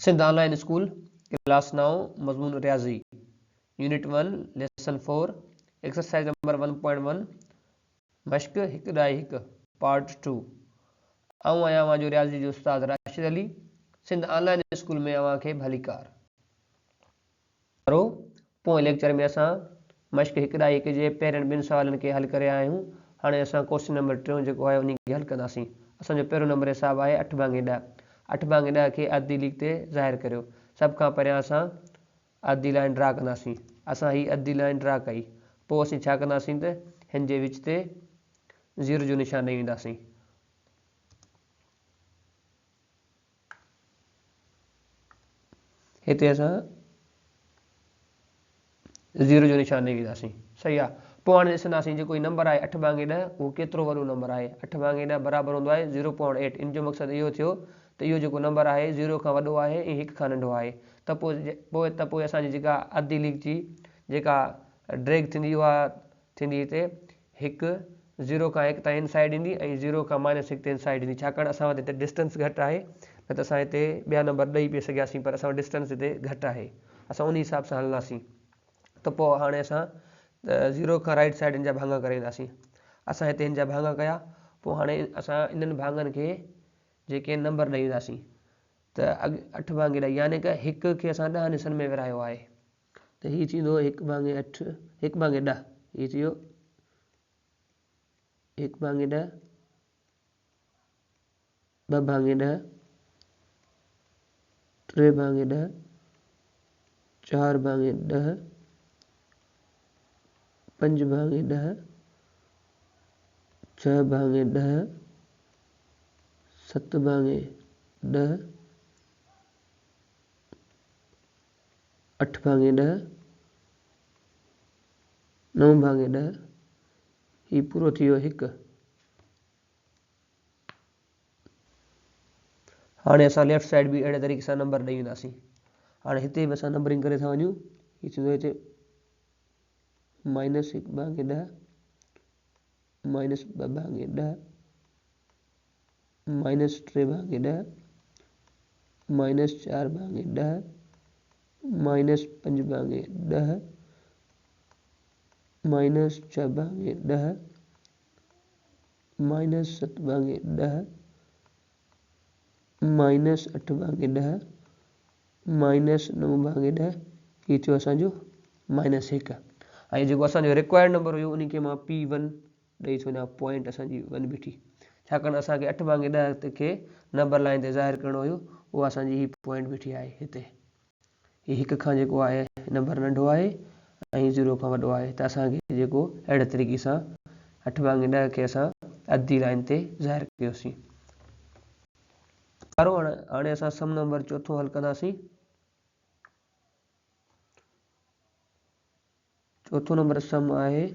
Sindh online school class 9 मजमून रियाजी unit 1 lesson 4 exercise number 1.1 मश्क 1 पार्ट 2। आऊं आहियां अवां जो रियाज़ी जो उस्ताद राशिद अली। सिंध ऑनलाइन स्कूल में अवां खे भलीकार। पोएं लेक्चर में असां मश्क 1 जे पहिरियनि 2 सवालनि खे हल करे आया आहियूं। हाणे असां क्वेश्चन नंबर 3 जेको आहे उन खे हल कंदासीं। असांजो पहिरियों नंबर हिसाब आहे 8/10। 8/10 खे अधी लीक ते ज़ाहिर करियो। सब खां पहिरियां असां अधी लाइन ड्रा कंदासीं। असां ही अधी लाइन ड्रा कई, पोइ असीं छा कंदासीं त हिन जे विच ते 0 जो निशान ॾेई वेंदासीं। हिते असां 0 जो निशान ॾेई वेंदासीं। सही आहे। पोइ हाणे ॾिसंदासीं जेको नंबर आहे 8/10 उहो केतिरो वॾो नंबर आहे। 8/10 बराबरि हूंदो आहे 0.8। इन जो मक़सदु इहो थियो त इहो जेको नंबर आहे 0 खां वॾो आहे ऐं 1 खां नंढो आहे। त पोइ असांजी जेका अधी लीक जी जेका ड्रैग थींदी उहा थींदी हिते 1 0 खां 1 ताईं इन साइड ईंदी ऐं 0 खां -1 ते इन साइड ईंदी। छाकाणि असां वटि हिते डिस्टेंस घटि आहे, न त असां हिते ॿिया नंबर ॾेई पिए सघियासीं, पर असां वटि डिस्टेंस हिते घटि आहे। असां उन हिसाब सां हलंदासीं। त पोइ हाणे असां 0 खां राइट साइड हिन जा भाङा करे ईंदासीं। असां हिते हिन जा भाङा कया, पोइ हाणे असां इन्हनि भाङनि खे जेके नंबर ॾेई ईंदासीं। त 8/10 यानी कि 1 खे असां 10 हिसनि में विरायो आहे। त हीअ थींदो 1/8 1/10। हीअ थी वियो 1/10 2/10 3/10 4/10 5/10 6/10 7/10 8/10 9/10। हीअ पूरो थी वियो 1। हाणे असां लेफ्ट साइड बि अहिड़े तरीक़े सां नंबर ॾेई वेंदासीं। हाणे हिते बि असां नंबरिंग करे था वञूं। हीअ थींदो हिते -1/10 -2/10 -3/10 -5/10 -6/10 -7/10 -8/10 -9/10। हीअ थियो असांजो -1। ऐं जेको असांजो रिक्वायर्ड नंबर हुयो उन खे मां P1 ॾेई थो वञा। पॉइंट असांजी 1 बीठी, छाकाणि असांखे 8/10 खे नंबर लाइन ते ज़ाहिर करिणो हुयो। उहा असांजी ही पॉइंट बीठी आहे हिते। हीअ 1 खां जेको आहे नंबर नंढो आहे ऐं 0 खां वॾो आहे। त असांखे जेको अहिड़े तरीक़े सां 8/10 खे असां अधी लाइन ते ज़ाहिर कयोसीं। हाणे असां सम नंबर चौथों हल कंदासीं। चौथों नंबर सम आहे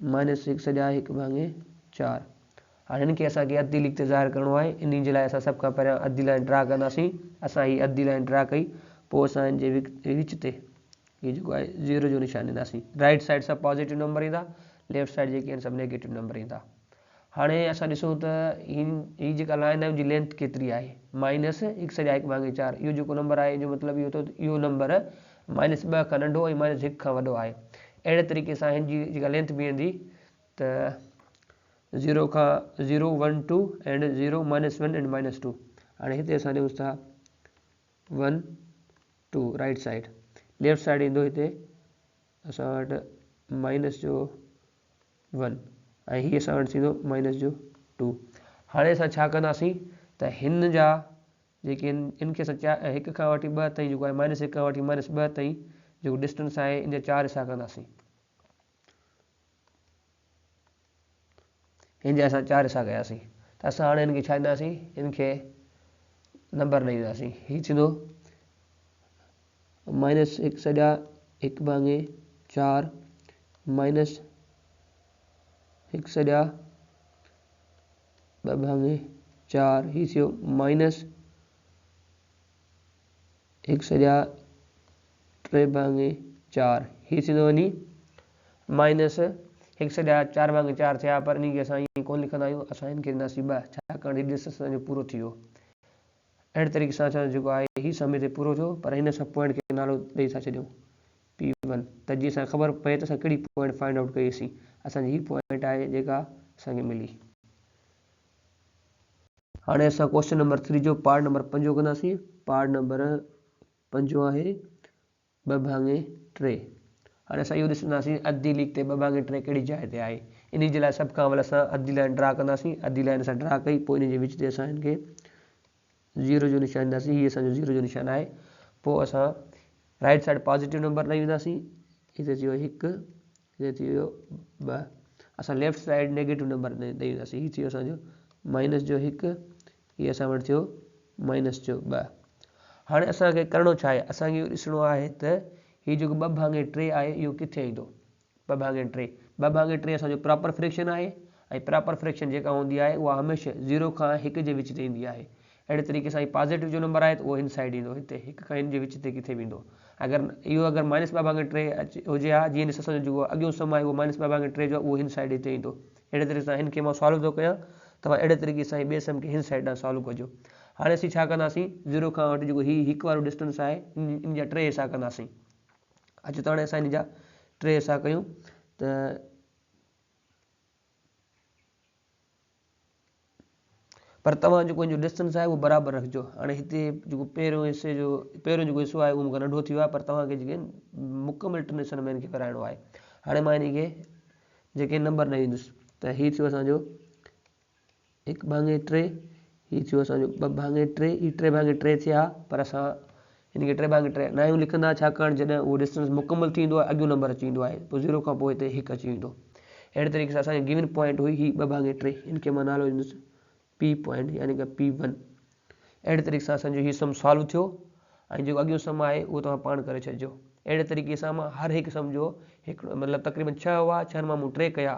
-1 सॼा 1/4। हाणे हिन खे असांखे अधी लीक ते ज़ाहिर करिणो आहे। इन जे लाइ असां सभ खां पहिरियां अधी लाइन ड्रा कंदासीं। असां ही अधी लाइन ड्रा कई, पोइ असां हिन जे विच ते हीअ जेको आहे 0 जो निशान ॾींदासीं। राइट साइड सभु पॉज़िटिव नंबर ईंदा, लेफ्ट साइड जेके आहिनि सभु नेगेटिव नंबर ईंदा। हाणे असां ॾिसूं त हीअ जेका लाइन आहे उनजी लेंथ केतिरी आहे। -1 सॼा 1/4। इहो जेको नंबर आहे जो मतिलबु इहो थियो त इहो नंबर -2 खां नंढो ऐं -1 खां वॾो आहे। अहिड़े तरीक़े सां हिन जी जेका लेंथ बीहंदी त 0 1 2 एंड 0 -1 एंड -2। हाणे हिते असां ॾियूं था 1 2 राइट साइड। लेफ्ट साइड ईंदो हिते असां वटि -1 ऐं हीअ असां वटि थींदो -2। हाणे असां छा कंदासीं त हिन जा जेके इन खे असां 1 खां वठी 2 ताईं जेको आहे -1 खां वठी -2 ताईं जेको डिस्टेंस आहे इन जा 4 हिसा कंदासीं। हिन जा असां 4 हिसा कयासीं। त असां हाणे हिन खे छा ॾींदासीं, हिन खे नंबर ॾेई ॾींदासीं। हीअ थींदो -1 सॼा 1/4 -1 सॼा 2/4। हीअ थियो -1 सॼा 3/4। हीअ थींदो वञी -1 सॼा 4/4 थिया, पर इन खे असां ईअं कोन लिखंदा आहियूं। असां हिन खे ॾींदासीं 2, छाकाणि हीअ डिस्टेंस असांजो पूरो थी वियो। अहिड़े तरीक़े सां असां जेको आहे ही समय ते पूरो थियो, पर हिन सां पॉइंट खे नालो ॾेई था छॾियूं P1। त जीअं असांखे ख़बर पए त असां कहिड़ी पॉइंट फाइंड आउट कईसीं, असांजी ही पॉइंट आहे जेका असांखे मिली। हाणे असां क्वेश्चन नंबर 3 जो पार्ट नंबर 5 कंदासीं। पार्ट नंबर 5 आहे 2/3। हाणे असां इहो ॾिसंदासीं अधी लीक ते 2/3 कहिड़ी जाइ ते आहे। इन जे लाइ सभु खां अवल असां अधी लाइन ड्रा कंदासीं। अधी लाइन असां ड्रा कई, पोइ इन जे विच ते असां हिनखे 0 जो निशान ॾींदासीं। हीअ असांजो 0 जो निशान आहे। पोइ असां राइट साइड पॉजिटिव नंबर ॾेई वेंदासीं। हिते थी वियो 1, हिते थी वियो 2। असां लेफ्ट साइड नेगेटिव नंबर ॾेई वेंदासीं। हीअ थी वियो असांजो माइनस जो 1, हीअ असां वटि थियो माइनस जो 2। हाणे असांखे करिणो छा आहे, असांखे इहो ॾिसणो आहे त हीअ जेको 2/3 आहे इहो किथे ईंदो। 2/3 2/3 असांजो प्रॉपर फ्रैक्शन आहे, ऐं प्रॉपर फ्रैक्शन जेका हूंदी आहे उहा हमेशह 0 खां 1 जे विच ते ईंदी आहे। अहिड़े तरीक़े सां पॉजिटिव जो नंबर आहे त उहो हिन साइड ईंदो, हिते 1 खां हिन जे विच ते किथे बि ईंदो। अगरि माइनस 2/3 हुजे हा, जीअं असांजो जेको अॻियो सम आहे उहो माइनस 2/3 जो, उहो हिन साइड हिते ईंदो। अहिड़े तरीक़े सां हिनखे मां सॉल्व थो कयां, तव्हां अहिड़े तरीक़े सां ॿिए सम खे हिन साइड ॾांहुं सॉल्व कजो। हाणे असीं छा कंदासीं, 0 खां वटि जेको ही 1 वारो डिस्टेंस आहे, इन जा 3 हिसा कंदासीं। अचो त हाणे असां इन जा 3 हिसा कयूं त पर तव्हां जेको हिन जो डिस्टेंस आहे उहो बराबरि रखिजो। हाणे हिते जेको पहिरियों जेको हिसो आहे उहो मूंखे नंढो थी वियो आहे, पर तव्हांखे मुकमल 3 हिसनि में हिनखे विराइणो आहे। हाणे मां हिनखे जेके नंबर ॾेई ईंदुसि, त हीअ थियो असांजो 1/3, हीअ थियो असांजो 2/3, हीअ 3/3 थिया। पर असां हिनखे 3/3 न लिखंदा, छाकाणि जॾहिं उहो डिस्टेंस मुकमल थींदो आहे अॻियो नंबर अची वेंदो आहे, पोइ 0 खां पोइ हिते 1 अची वेंदो। अहिड़े तरीक़े सां असांजी गिवन पॉइंट हुई ही 2/3, हिनखे मां नालो ॾींदुसि P पॉइंट यानी कि P1। अहिड़े तरीक़े सां असांजो हीउ सम सॉल्व थियो, ऐं जेको अॻियो सम आहे उहो तव्हां पाण करे छॾिजो। अहिड़े तरीक़े सां मां हर हिकु सम जो मतिलबु तक़रीबन 6 हुआ, 6 मां मूं 3 कया,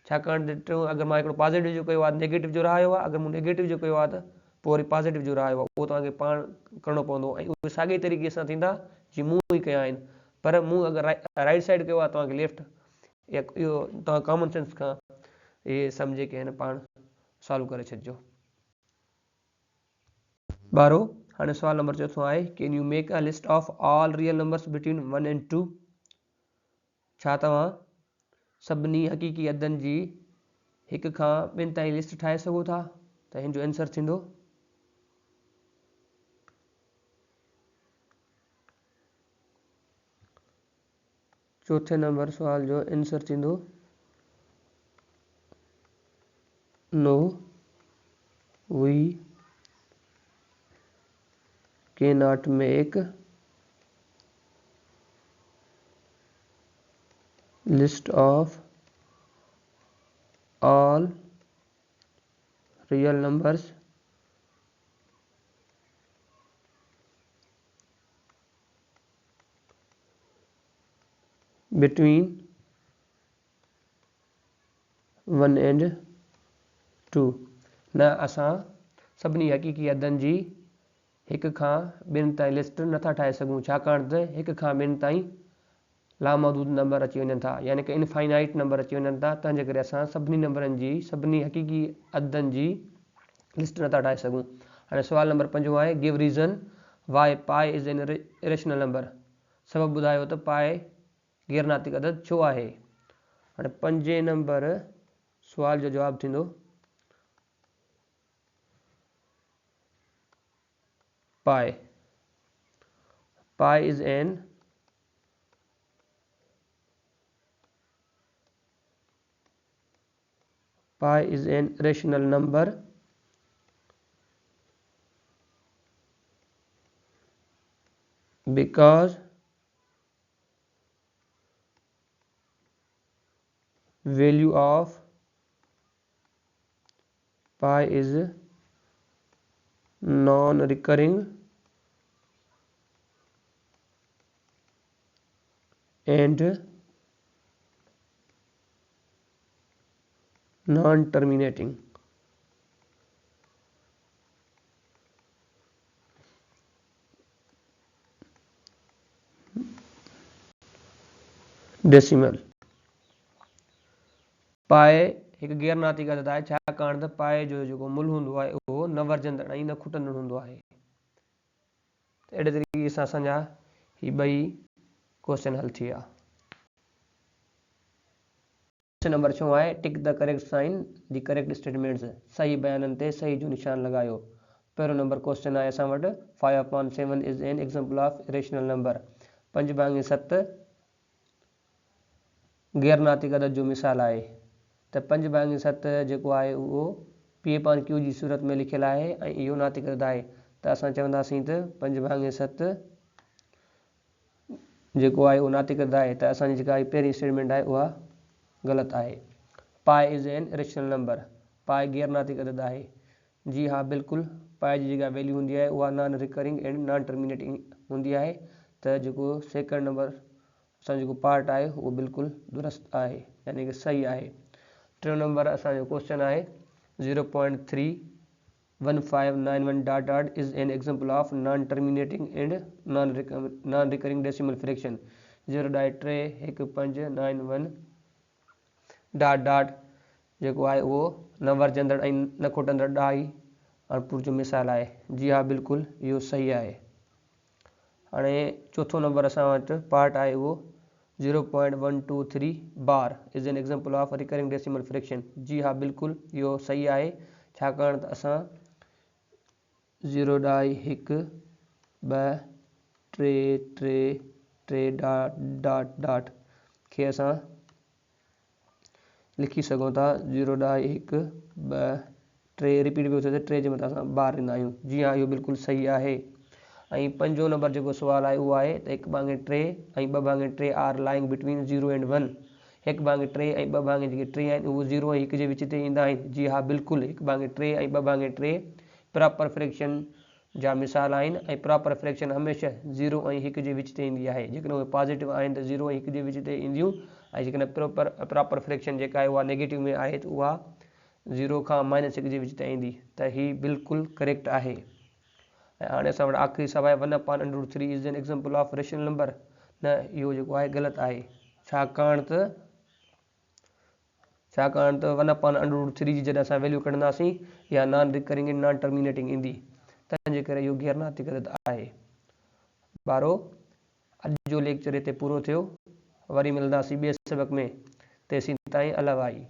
छाकाणि त अगरि मां हिकिड़ो पॉजिटिव जो कयो आहे नेगेटिव जो रहायो आहे, अगरि मूं नेगेटिव जो कयो आहे त पोइ वरी पॉजिटिव जो रहायो आहे, उहो तव्हांखे पाण करिणो पवंदो। ऐं उहे साॻे तरीक़े सां थींदा जीअं मूं ई कया आहिनि, पर मूं अगरि राइट साइड कयो आहे तव्हांखे लेफ्ट, इहो तव्हां कॉमन सेंस खां इहे सम जेके आहिनि पाण सॉल्व करे छॾिजो। 12 हाणे सवाल नंबर 4 आहे, can U make a list of all real numbers between 1 and 2। छा तव्हां सभिनी हक़ीक़ी अदनि जी 1 खां 2 ताईं लिस्ट ठाहे सघो था? त हिन जो आंसर थींदो चौथे नंबर सवाल जो आंसर थींदो नो V cannot make list of all real numbers between 1 and 2। न असां सभिनी हक़ीक़ी अदनि जी 1 खां 2 ताईं लिस्ट नथा ठाहे सघूं, छाकाणि त 1 खां 2 ताईं लामहदूद नंबर अची वञनि था, यानी कि इनफाइनाइट नंबर अची वञनि था। तंहिंजे करे असां सभिनी नंबरनि जी, सभिनी हक़ीक़ी अदनि जी लिस्ट नथा ठाहे सघूं। हाणे सवाल नंबर 5 आहे, give reason why pie is an irrational number. सबबु ॿुधायो त पाए गैर नातिक अदद छो आहे। हाणे 5 नंबर सवाल जो जवाबु थींदो पाए। पाए is an irrational number because value of pi is non-recurring and non-terminating। Decimal पाए हिकु गैर नातिक अदद आहे, छाकाणि त पाए जो जेको मुल हूंदो आहे उहो न वरजंदड़ ऐं न खुटंदड़ हूंदो आहे। अहिड़े तरीक़े सां असांजा ही ॿई क्वेश्चन हल थी विया। क्वेश्चन नंबर 6 आहे tick the correct sign the correct statements. सही बयाननि ते सही जो निशान लॻायो। पहिरों नंबर क्वेश्चन आहे असां वटि 5/7 is an example of irrational number. 5/7 गैर नातिक अदद जो मिसाल आहे। त 5/7 जेको आहे उहो P/Q जी सूरत में लिखियलु आहे ऐं इहो नातिक अदद आहे। त असां चवंदासीं त 5/7 जेको आहे उहो नातिक अदद आहे। त असांजी जेका पहिरीं स्टेटमेंट आहे उहा ग़लति आहे। पाए इज़ एन इरेशनल नंबर। पाए गैर नातिक अदद आहे। जी हा बिल्कुलु, पाए जी जेका वैल्यू हूंदी आहे उहा non recurring and non terminating हूंदी आहे। त जेको सेकेंड नंबर असांजो जेको पार्ट आहे उहो बिल्कुलु दुरुस्त आहे, यानी कि सही आहे। टियों नंबर असांजो क्वेश्चन आहे 0.31591 is an example of non terminating and non recurring decimal fraction. 0.31591 जेको आहे उहो न वरजंदड़ ऐं न खोटंदड़ ॾाई अणपुर जो मिसाल आहे। जी हा बिल्कुलु इहो सही आहे। हाणे चौथों नंबर असां वटि पार्ट आहे उहो 0.123 bar is an example of recurring decimal fraction. जी हा बिल्कुलु इहो सही आहे, छाकाणि त असां 0.12333 खे असां लिखी सघूं था 0.123 रिपीट पियो थिए त 3 जे मथां असां बार ॾींदा आहियूं। जी हा इहो बिल्कुलु सही आहे। ऐं पंजो नंबर जेको सुवाल आहे उहो आहे त 1/3 ऐं 2/3 आर लाइंग बिटवीन 0 एंड 1। 1/3 ऐं 2/3 जेके 3 आहिनि उहे 0 ऐं 1 जे विच ते ईंदा आहिनि। जी हा बिल्कुलु 1/3 ऐं 2/3 प्रॉपर फ्रैक्शन जा मिसाल आहिनि ऐं प्रॉपर फ्रैक्शन हमेशह 0 ऐं 1 जे विच ते ईंदी आहे। जेकॾहिं उहे पॉज़िटिव आहिनि त 0 ऐं 1 जे विच ते ईंदियूं, ऐं जेकॾहिं प्रॉपर फ्रैक्शन जेका आहे उहा नेगेटिव में आहे त उहा 0 खां -1 जे विच ते ईंदी। त ही बिल्कुलु करेक्ट आहे। ऐं हाणे असां वटि आख़िरी सवाल 1/√3 is an example of rational number. न, इहो जेको आहे ग़लति आहे, छाकाणि त 1/√3 जी जॾहिं असां वैल्यू कढंदासीं या non recurring and non terminating ईंदी, तंहिंजे करे इहो गैर नातिक अदद आहे। ॿारो अॼु जो लेक्चर हिते पूरो थियो। वरी मिलंदासीं ॿिए सबक़ में। तेसीं ताईं अला भाई।